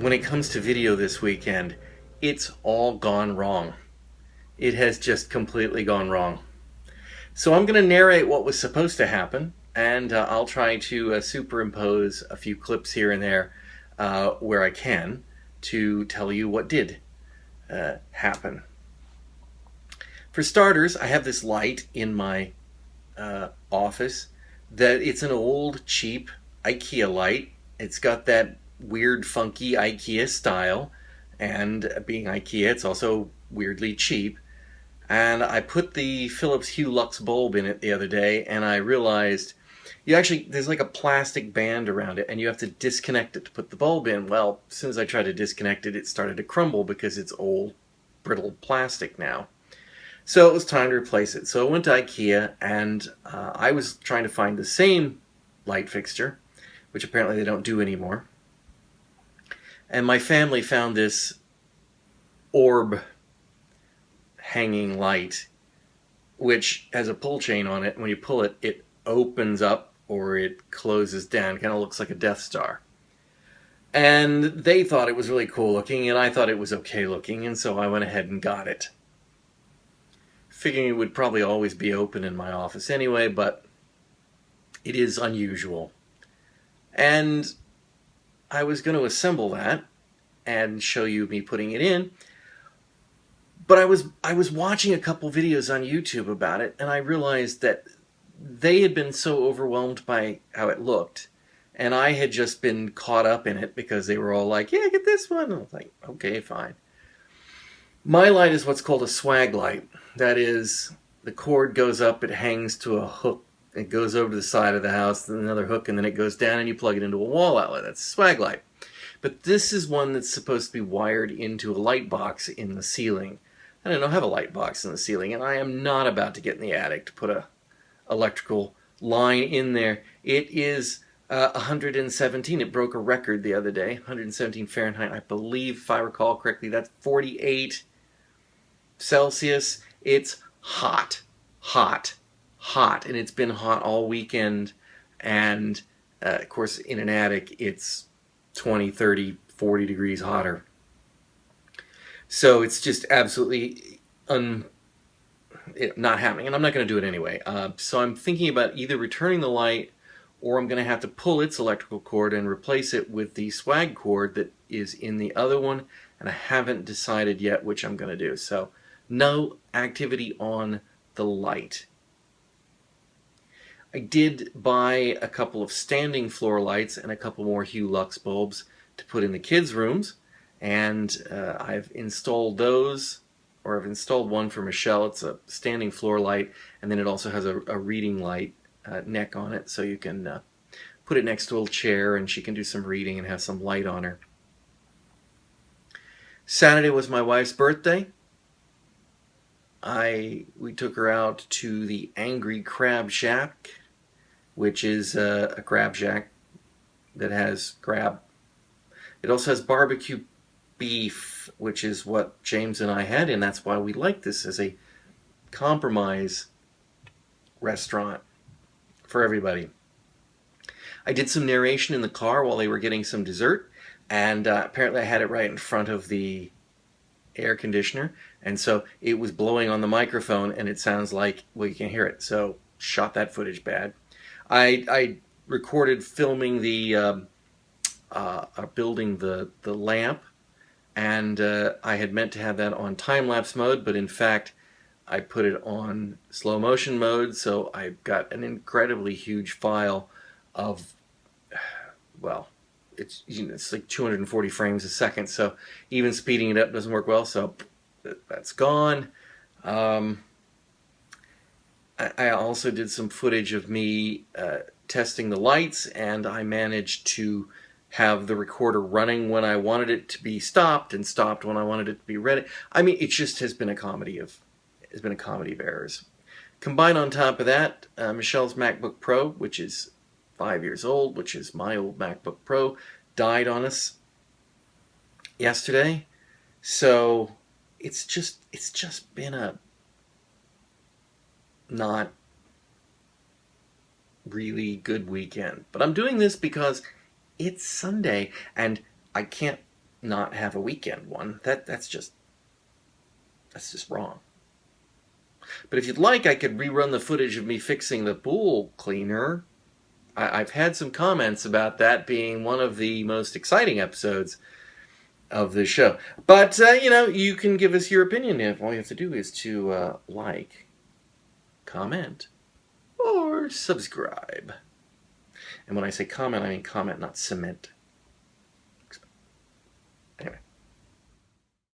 when it comes to video this weekend, it's all gone wrong. It has just completely gone wrong. So I'm going to narrate what was supposed to happen, and I'll try to superimpose a few clips here and there where I can to tell you what did happen. For starters, I have this light in my office that it's an old, cheap IKEA light. It's got that weird, funky IKEA style, and being IKEA, it's also weirdly cheap. And I put the Philips Hue Lux bulb in it the other day, and I realized there's like a plastic band around it, and you have to disconnect it to put the bulb in. Well, as soon as I tried to disconnect it, it started to crumble because it's old, brittle plastic now. So it was time to replace it. So I went to IKEA, and I was trying to find the same light fixture, which apparently they don't do anymore. And my family found this orb hanging light, which has a pull chain on it. When you pull it, it opens up or it closes down. It kind of looks like a Death Star. And they thought it was really cool looking, and I thought it was okay looking, and so I went ahead and got it. Figuring it would probably always be open in my office anyway, but it is unusual. And I was going to assemble that and show you me putting it in, but I was watching a couple videos on YouTube about it, and I realized that they had been so overwhelmed by how it looked, and I had just been caught up in it because they were all like, yeah, get this one. And I was like, okay, fine. My light is what's called a swag light. That is, the cord goes up, it hangs to a hook, it goes over to the side of the house, then another hook, and then it goes down and you plug it into a wall outlet. That's a swag light. But this is one that's supposed to be wired into a light box in the ceiling. I don't have a light box in the ceiling, and I am not about to get in the attic to put a electrical line in there. It is 117. It broke a record the other day, 117 Fahrenheit. I believe, if I recall correctly, that's 48 Celsius. It's hot, hot, hot, and it's been hot all weekend. And of course, in an attic, it's 20, 30, 40 degrees hotter. So it's just absolutely not happening, and I'm not going to do it anyway. So I'm thinking about either returning the light, or I'm going to have to pull its electrical cord and replace it with the swag cord that is in the other one, and I haven't decided yet which I'm going to do. So no activity on the light. I did buy a couple of standing floor lights and a couple more Hue Lux bulbs to put in the kids' rooms, and I've installed those, or I've installed one for Michelle. It's a standing floor light, and then it also has a reading light neck on it, so you can put it next to a chair and she can do some reading and have some light on her. Saturday was my wife's birthday. We took her out to the Angry Crab Shack, which is a crab shack that has crab. It also has barbecue beef, which is what James and I had, and that's why we like this as a compromise restaurant for everybody. I did some narration in the car while they were getting some dessert, and apparently I had it right in front of the air conditioner, and so it was blowing on the microphone, and it sounds like, well, you can't hear it, so shot that footage bad. I recorded filming the building the lamp, and I had meant to have that on time-lapse mode, but in fact I put it on slow motion mode, so I've got an incredibly huge file of, well, it's like 240 frames a second, so even speeding it up doesn't work well, so that's gone. I also did some footage of me testing the lights, and I managed to have the recorder running when I wanted it to be stopped and stopped when I wanted it to be ready. I mean, it just has been a comedy of errors. Combined on top of that, Michelle's MacBook Pro, which is 5 years old, which is my old MacBook Pro, died on us yesterday. So it's just been a not really good weekend. But I'm doing this because it's Sunday and I can't not have a weekend one. That's just wrong. But if you'd like, I could rerun the footage of me fixing the pool cleaner. I've had some comments about that being one of the most exciting episodes of the show. But, you can give us your opinion. All you have to do is to like, comment, or subscribe. And when I say comment, I mean comment, not cement.